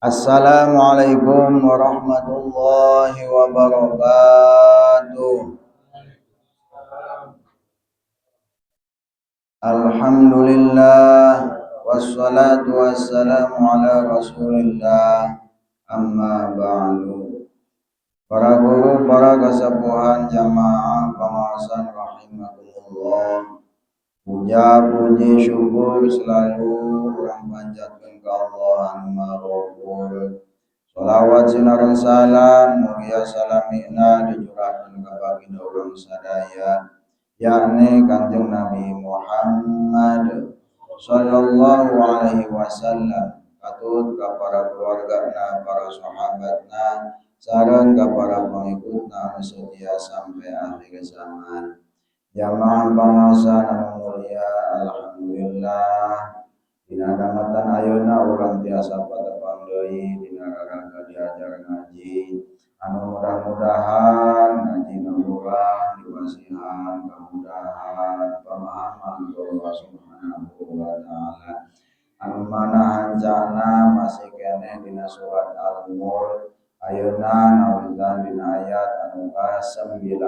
Assalamualaikum warahmatullahi wabarakatuh. Alhamdulillah wassalatu wassalamu ala Rasulillah amma ba'du. Para guru, para kasepuhan jamaah pengawasan rahimakumullah. Puja puji syukur selalu orang panjatkeun ka Allah anu Maha Ghafur. Shalawat sinareng salam mugia salamina dicurahkeun ka baginda urang sadaya yakni Kanjeng Nabi Muhammad sallallahu alaihi wasallam, katut ka para keluargana, para sahabatna sareng ka para pengikutna anu setia sampai akhir zaman. Jamaah bangsa anu mulia, alhamdulillah dina damatan ayeuna urang tiasa patepang deui dina rarangga diajar ngaji. Anu mudah-mudahan ngajina urang diwasihan kemudahan pemahaman ku Allah Subhanahu wa taala. Anu mana hancana masih keneh dina surat Al-Mulk ayeuna nawitan dina ayat anu ka-19.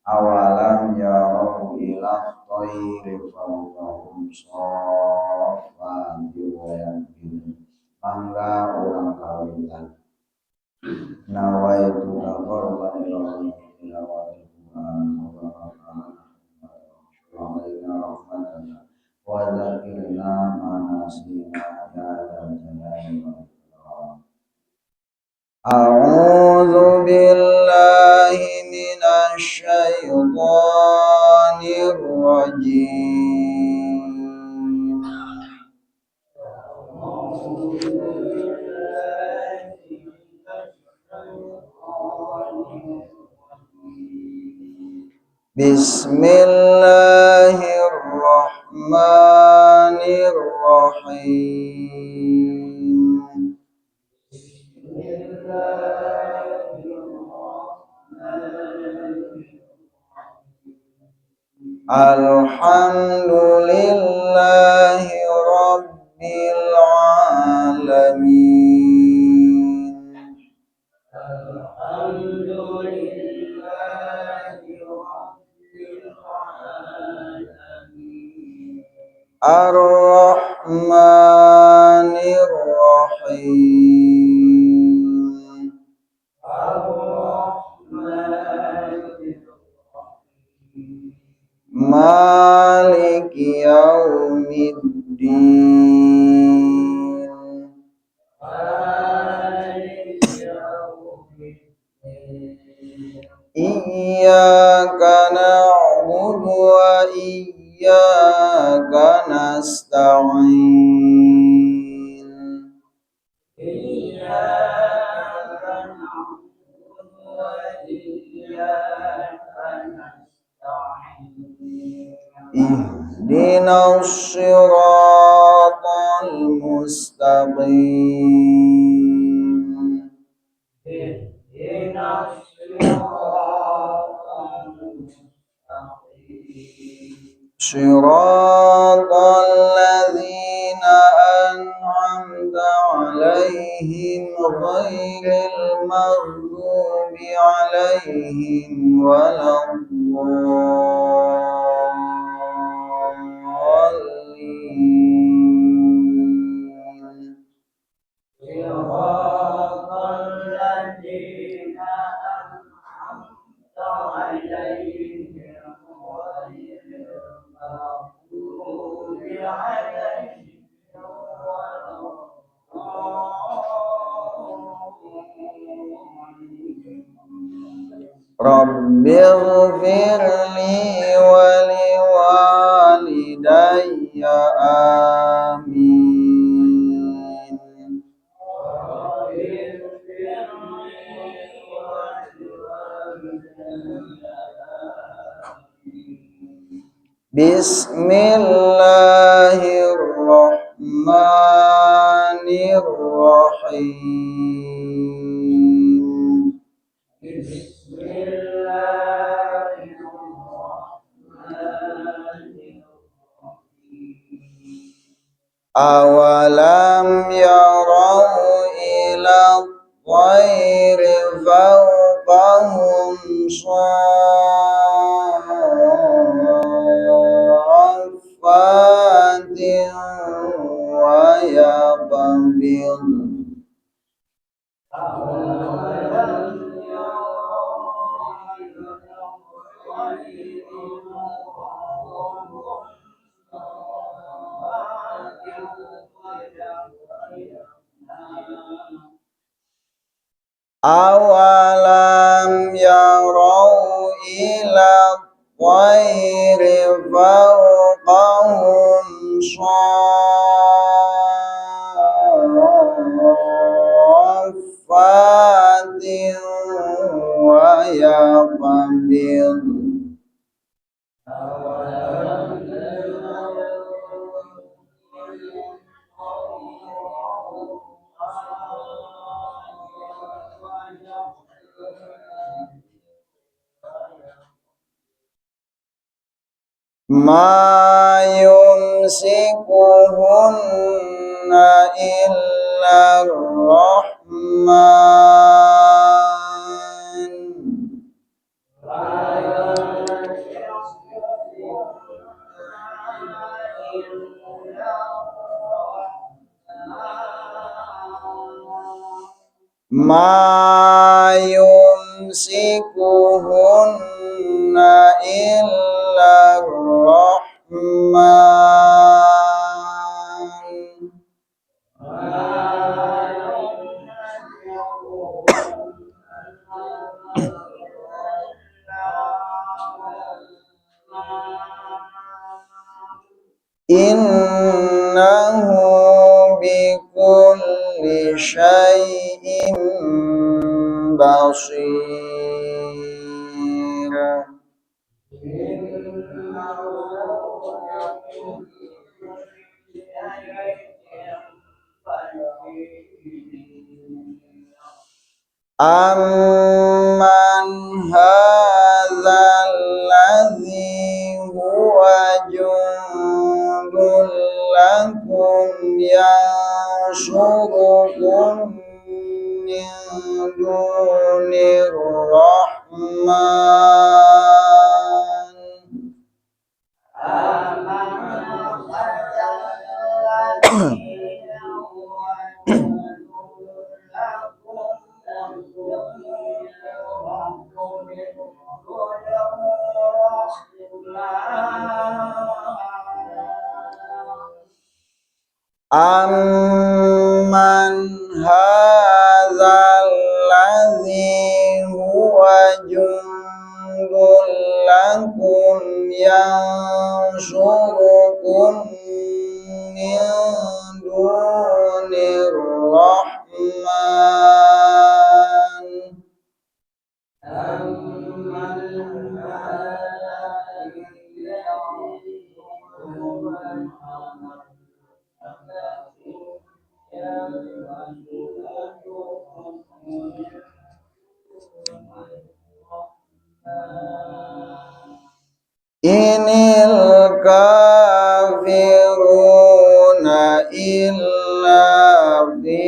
Awalam yarau ila thairi fawqahum shaffati wa yakin. Mangga urang kawitan nawaitu taqarruban ila ila Quran wa rahmatan wa zakirna manasina ya dan jalali. A'udzu billahi minasy syaithanir rajim. Bismillahirrahmanirrahim. Alhamdulillahi rabbil alamin. Ar-Rahmanir Rahim. Maliki yaumiddin. Iyyaka na'budu wa iyyaka nasta'in. Ihdinas siratal mustaqim. Siratal ladzina an'amta 'alaihim ghairil maghdubi 'alaihim waladdallin. Rabbighfirli wa liwalidayya amin. Bismillahirrahmanirrahim. awalam yarau ila thairi fawqahum shaffatin wa yaqbid awalam yarau ila thairi fawqahum shaffatin wa yaqbid ma yumsikuhunna illa rahman ma yumsikuhunna illa rahman innahu bikulli syai'in basir amman hadzal ladzi huwa jundul lakum yansurukum min dunir rahman amman hadzal ladzi huwa jundul lakum yansurukum min dunir rahman inil kafiruna illa fi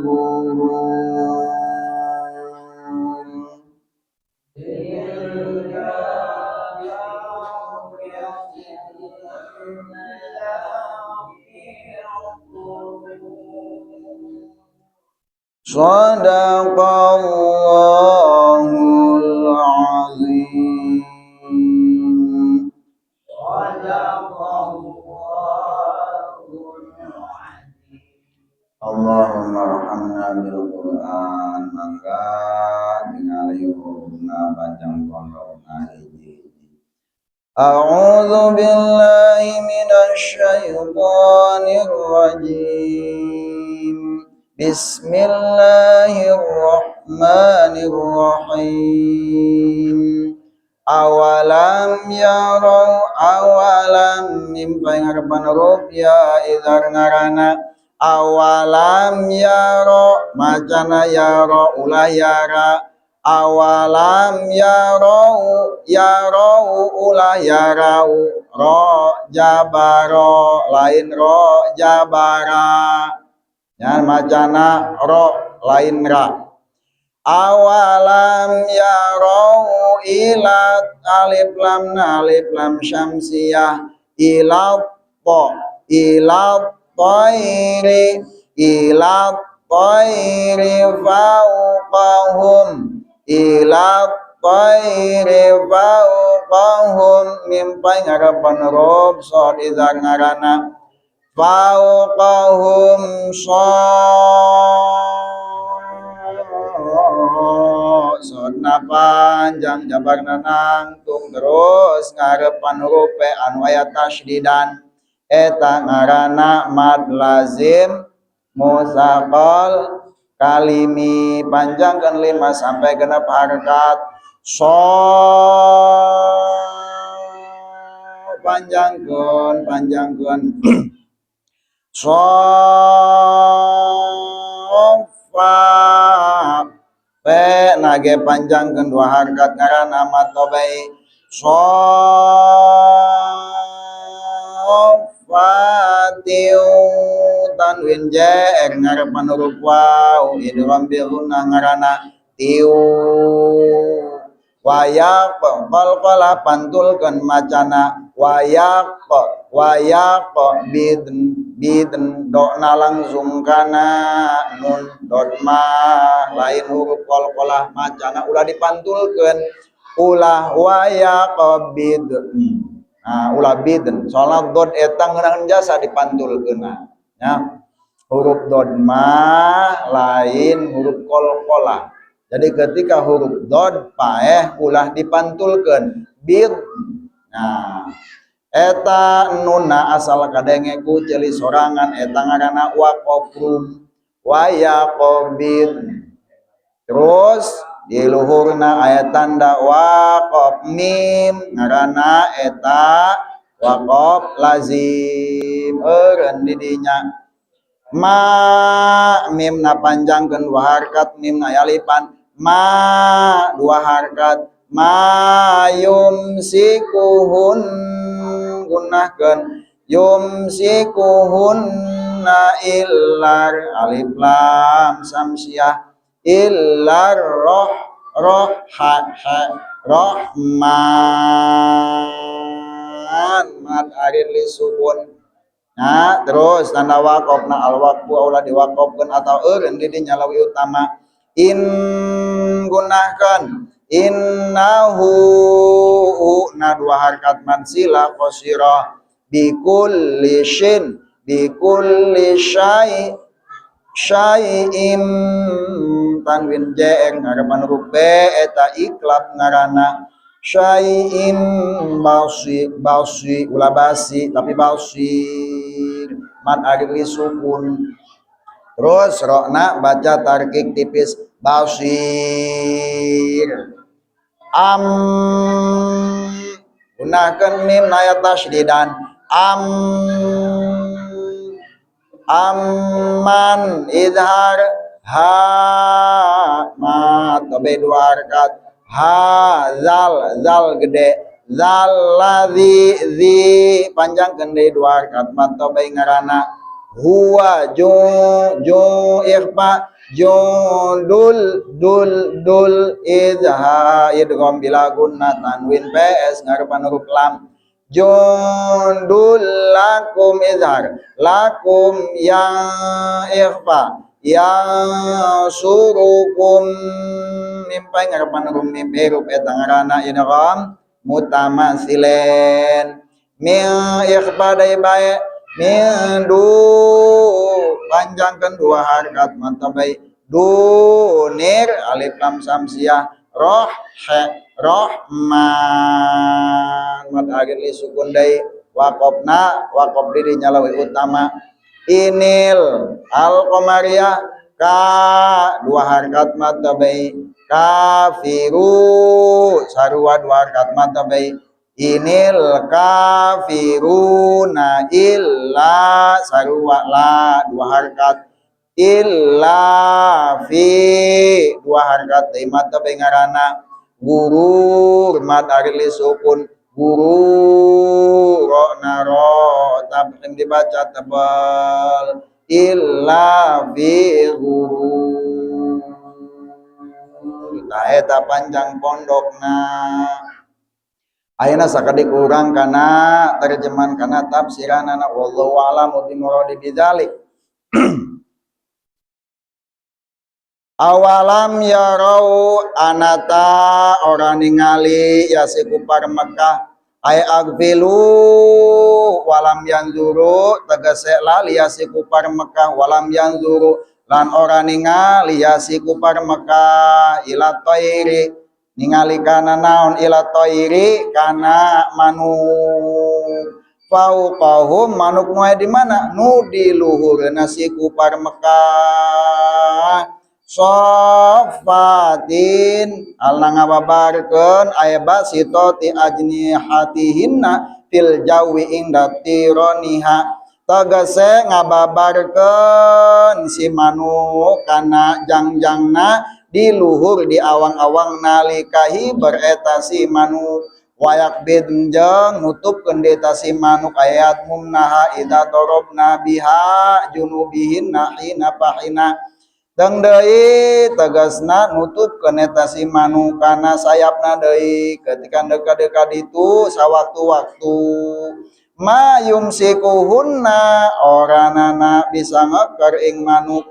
ghurur Shadaqallahul azim. Allahumma arhamna bil Qur'an mangga tingali hurufna bacang pondokna hiji. A'udzu billahi minasy syaithanir rajim. Bismillahirrahmanirrahim. Awalam yarau awalam mimpi ngarepan huruf ya idhar ngarana awalam yaro macana yaro ulah yara awalam yarau ulah yarau ro jabaro lain ro jabara ya macana ro lain ra awalam yarau ilat alif lam syamsiyah ilat toiri ilat toiri fauqahum ilat toiri fauqahum mimpai ngarapan rob sod izar ngarana fauqahum sodna panjang jabar nanangtung terus ngarepan rupe anu aya tasdidan eta ngarana mad lazim musaqal kalimi panjangkeun 5 sampai genep harkat so panjangkeun sofa pe nage panjangkeun 2 harkat ngaranna matobai sofatiu tanwin jer ngarepan huruf waw idgham bilghunna ngaranna tiu wayak qalqala pantulkeun macana wayak bidn dona langsung kana nun dotma lain huruf qalqalah macana ulah dipantulkeun ulah wayak bidn ulah bidn soalna dot eta ngeunaan jasa dipantulkeun ya huruf dotma lain huruf qalqalah. Jadi ketika huruf dod paeh ulah dipantulkeun bid. Nah, eta nunna asal kadenge ku ceuli sorangan eta ngaranna waqafrum wa yaqbid. Terus di luhurna aya tanda waqaf mim ngaranna eta waqaf lazim eureun di dinya. Ma mimna panjangkeun 2 harkat mimna alipan ma 2 harkat ma yumsikuhun gunahkeun yumsikuhunna illar alif lam samsiah illar rahman mad arin li sukun. Nah, terus tanda waqafna al waqfu aula diwaqafkeun atau eureun di dinya lawi utama in gunahkeun innahu na 2 harkat mad sila qasira bi kulli syai'im tanwin jr ngarepan huruf b eta iklab ngaranna syai'im basi ulah basi tapi basir mad agli sukun terus rokna baca tarkik tipis basir gunakeun mim na tasdidan amman idhar ha ma tabe 2 harkat ha zal gede zal ladzi zi panjangkeun deui 2 harkat mata bae ngaranna huwa ju ikhfa dul idha idgham bila gunna tanwin ps ngarepan huruf lam jundul lakum idhar lakum yang ikhfa yang surukum mimpai ngarepan huruf mim huruf eta ngaranna idgham mutamatsilen min ikhfa dai bae min du panjangkeun 2 harkat mantap bae dunir alif lam samsiah rahman mad agil li sukun dai waqaf di nyalawi utama inil al qamariyah ka 2 harkat mad bae kafiru sarua 2 harkat mad bae inil kafiruna illa sarua la 2 harkat illa fi dua harkat mata bengarana gurur mad ari sukun guru ro naro tapi dibaca tebal illa fi guru ta eta panjang pondokna ayeuna sakadik urang kana terjemahan kana tafsiranana wallahu a'lam bi muradi bidzalik. Awalam yarau anata orang ningali yasiku par Mekah ay agfilu walam yanzuru tegese lali yasiku par Mekah walam yanzuru lan orang ningali yasiku par Mekah ila thairi ningali kana naon ila thairi kana manuk fauqahum manuk nu di mana nu di luhurna siku par Mekah sofatin alna ngababarkeun aya basitoti ajnihatihinna fil jawi inda tironiha tegese ngababarkeun si manuk kana jangjangna di luhur di awang-awang nalika hiber eta si manuk wayak bedjeng nutupkeun eta si manuk ayat mumnaha idza darabna biha junubihinna hina pahina Deng deui tegasna nutupkeun eta si manuk kana sayapna deui ketika dekat-dekat itu sawaktu-waktu ma yumsikuhunna oranana bisa ngeuker ing manuk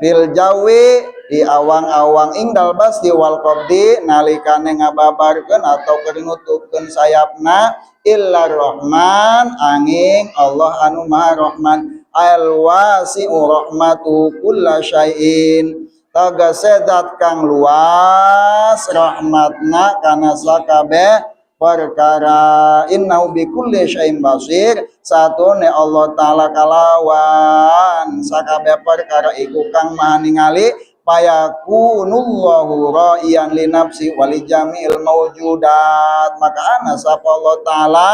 fil jawi di awang-awang ingdal basti wal qabdi nalikane ngababarkeun atau keur nutupkeun sayapna illa rahman angin Allah anu maha rahman al-wasi'u rahmatu kulla syai'in tegese zat kang luas rahmatna kana sakabeh perkara innahu bikulli syai'in basir satune Allah taala kalawan sakabeh perkara iku kang maha ningali fayakunullahu ra'iyan li nafsi wa li jami'il mawjudat maka ana sapa Allah taala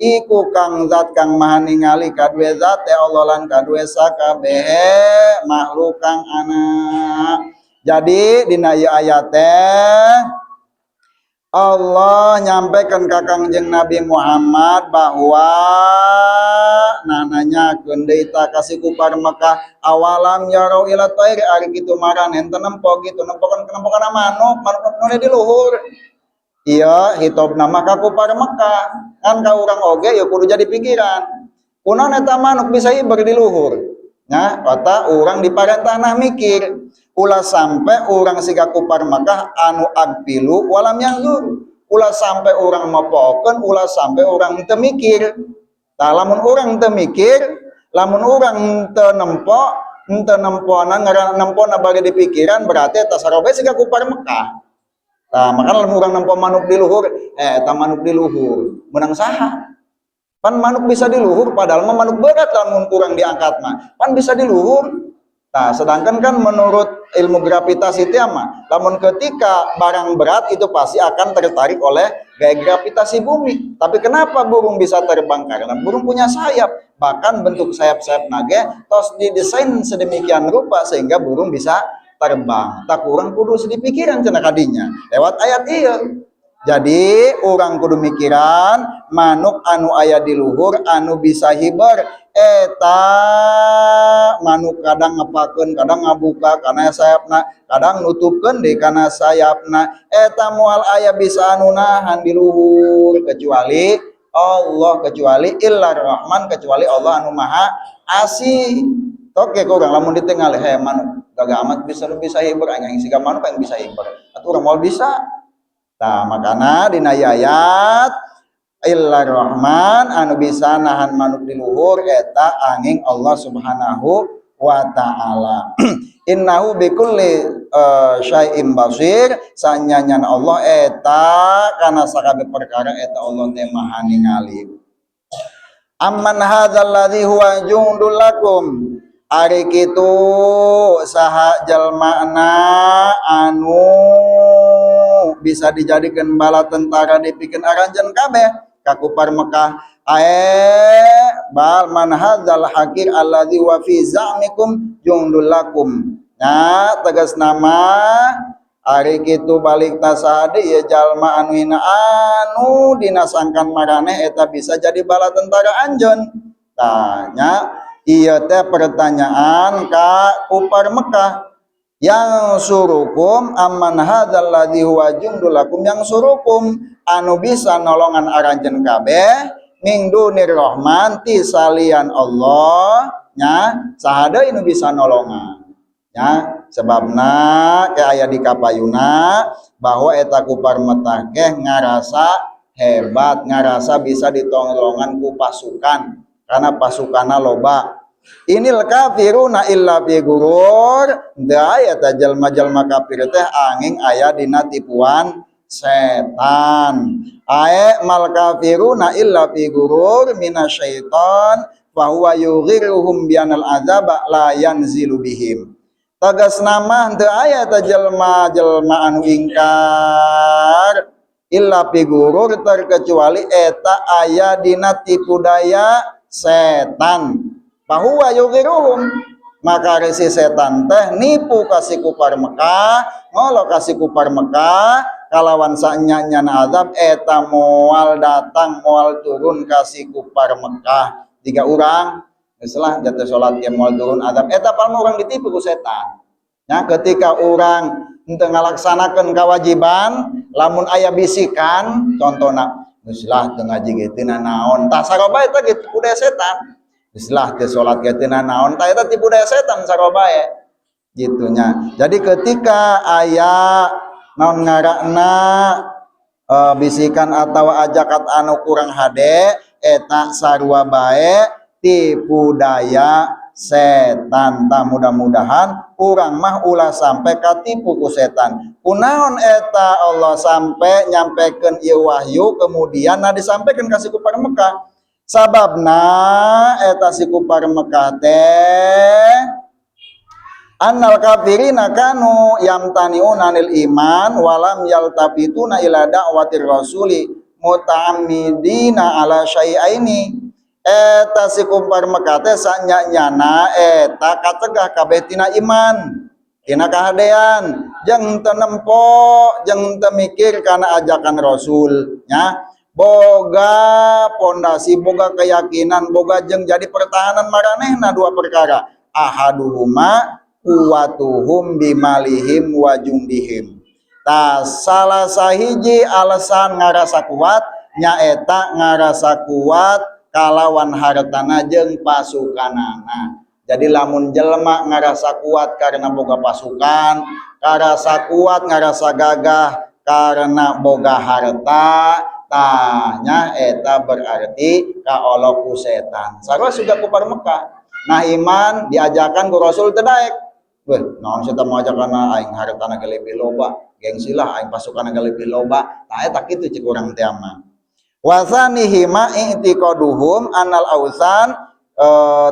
iku kang zat kang maha ningali kadue zat Allah lan kadue sakabeh makhluk kang ana. Jadi dina ieu ayat teh Allah nyampaikan ka Kangjeng Nabi Muhammad bahwa nanyakeun deui ta kasih kupar Mekah awalam yarau ila thairi ari kitu maranen teu nempo kitu nempokeun manuk nu di luhur. Iya hitobna maka kupar Mekah kan ka urang oge ya kudu jadi pikiran kunaon eta manuk bisa hiber di luhur nah kata urang di parentahna mikir ulah sampai urang siga kupar Mekah anu agpilu walam yanzur ulah sampai urang mopokeun ulah sampai urang teu mikir tah lamun urang teu mikir lamun urang teu nempo henteu nempona nempona bage di pikiran berarti eta sarobe siga kupar Mekah. Nah, makanya lamun urang nempo manuk di luhur, eta manuk di luhur, menang saha? Pan manuk bisa di luhur, padahal mah manuk berat lamun kurang diangkat mah, pan bisa di luhur. Nah, sedangkan kan menurut ilmu gravitasi itu mah, lamun ketika barang berat itu pasti akan tertarik oleh gaya gravitasi bumi. Tapi kenapa burung bisa terbang? Karena burung punya sayap, bahkan bentuk sayap-sayap nage tos didesain sedemikian rupa sehingga burung bisa terbang tak kurang kudu dipikiran cenah kadinya lewat ayat ieu jadi orang kudu mikiran manuk anu aya di luhur anu bisa hiber eta manuk kadang ngepakeun kadang ngabuka kana sayapna kadang nutupkeun di kana sayapna eta moal aya bisa anu nahan di luhur kecuali Allah kecuali illar rahman kecuali Allah anu maha asih toke kurang lamun ditinggal manuk kagak amat bisa hibur anjing siga manuk yang bisa hibur atuh urang moal bisa tah makana dina ayat illar rahman anu bisa nahan manuk di luhur eta angin Allah subhanahu wa ta'ala innahu bikulli syai'in basir sanyanyan Allah eta kana sakabeh perkara eta Allah teh maha ningali amman hadzal ladzi huwa jundul lakum ari kitu saha jalmana anu bisa dijadikan bala tentara dipikeun aranjeun kabeh ka kupar Mekah bal man hadzal hakir alladzi wa fi za'mikum jundul lakum. Nah, tegas nama ari kitu balik tasade ya jalma anu hina anu dinasangkan maraneh eta bisa jadi bala tentara anjeun. Tanya ieu teh pertanyaan ka kufar Mekah. Yang surukum amman hadzal ladzi huwa jundul lakum, yang surukum anu bisa nolongan aranjeun kabeh min dunir rahman ti salian Allah nya saha deui nu bisa nolongan nya sebabna ke aya di kapayuna bahwa eta kufar Mekah teh ngarasa hebat, ngarasa bisa ditolongan ku pasukan karena pasukanna loba. Inil kafiruna illa fi gurur, daya ta jalma-jalma kafir teh angin aya dina tipuan setan. Ae mal kafiruna illa fi gurur minasyaiton fa huwa yughiruhum bianal azaba la yanzilu bihim. Tegas nama teu aya ta jalma-jalma anu ingkar illa fi gurur terkecuali eta aya dina tipu daya setan. Bahwa yugiruhum, maka resi setan teh nipu kasih kufar Mekah, ngolo kasih kufar Mekah kalawan sanyanyana azab eta moal datang moal turun kasih kufar Mekah 3 orang setelah jatuh salat ya moal turun azab eta palma orang ditipu ku setan. Ya ketika orang henteu ngalaksanakeun kewajiban lamun aya bisikan contohna geus lah teu ngaji ge teu naon tah saroba eta ge tipu daya setan. Islah ke salat ke teu naon tah eta tipu daya setan sarobae gitu nya. Jadi ketika aya naon ngaranna bisikan atau ajakan anu kurang hade eta sarua bae tipu daya setan. Tah mudah-mudahan urang mah ulah sampai katipu ku setan. Kunaon eta Allah sampai nyampekeun ieu wahyu kemudian disampaikan ka si kufar Mekah. Sababna eta si kufar Mekah teh annal kafirina kanu yamtaniuna anil iman walam yaltafituna ila da'watir rasuli muta'ammidina ala syai'aini. Eta si kufar Mekah teh sanyanyana eta kategah kabeh tina iman tina kahadean jeung teu nempo jeung teu mikir kana ajakan rasul nya. Boga pondasi, boga keyakinan, boga jeung jadi pertahanan maranehna 2 perkara. Ahaduhuma kuwatuhum bimalihim wa jundihim. Tah salah sahiji alasan ngarasa kuat nyaeta ngarasa kuat kalawan hartana jeung pasukanana. Jadi lamun jelema ngarasa kuat karena boga pasukan, ngarasa kuat ngarasa gagah karena boga harta, tanya eta berarti kaolo ku setan. Sarua sudah kufar Mekah. Nah iman diajakan ku Rasul teu daek. Beuh, naon setan moajakan aing hartana ge leuwih loba, gengsilah aing pasukanna ge leuwih loba. Tah eta kitu cek urang teh mah. Wa tsanihi ma i'tiqaduhum anal ausan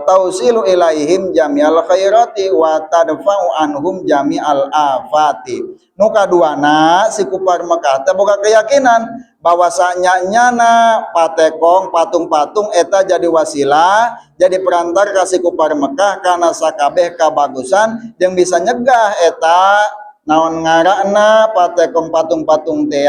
tausilu ilaihim jami'al khairati wa tadfa'u anhum jami'al afati. Nu kaduana si kufar Mekah teh boga keyakinan bahwasanya nyana patekong patung-patung eta jadi wasilah jadi perantar ka si kufar Mekah kana sakabeh kabagusan yang bisa nyegah eta naon ngaranna patekong patung-patung teh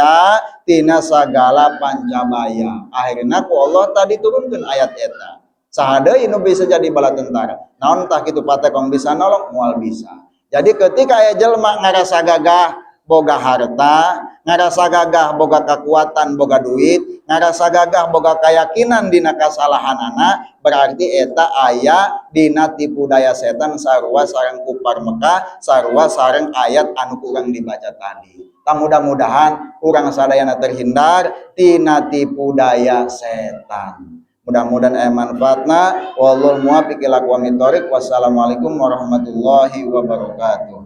tina sagala pancabaya. Akhirna ku Allah tadi turunkeun ayat eta. Saha deui nu bisa jadi bala tentara. Naon tah kitu patekong bisa nolong moal bisa. Jadi ketika aya jelema ngarasa gagah boga harta, ngarasa gagah boga kekuatan, boga duit, ngarasa gagah boga keyakinan dina kasalahanana, berarti eta aya dina tipu daya setan sarua sareng kufar Mekah, sarua sareng ayat anu kurang dibaca tadi. Mudah-mudahan urang sadayana terhindar tina tipu daya setan. Mudah-mudahan aya manfaatna. Wallahul muwaffiq ila aqwamit thoriq. Wassalamualaikum warahmatullahi wabarakatuh.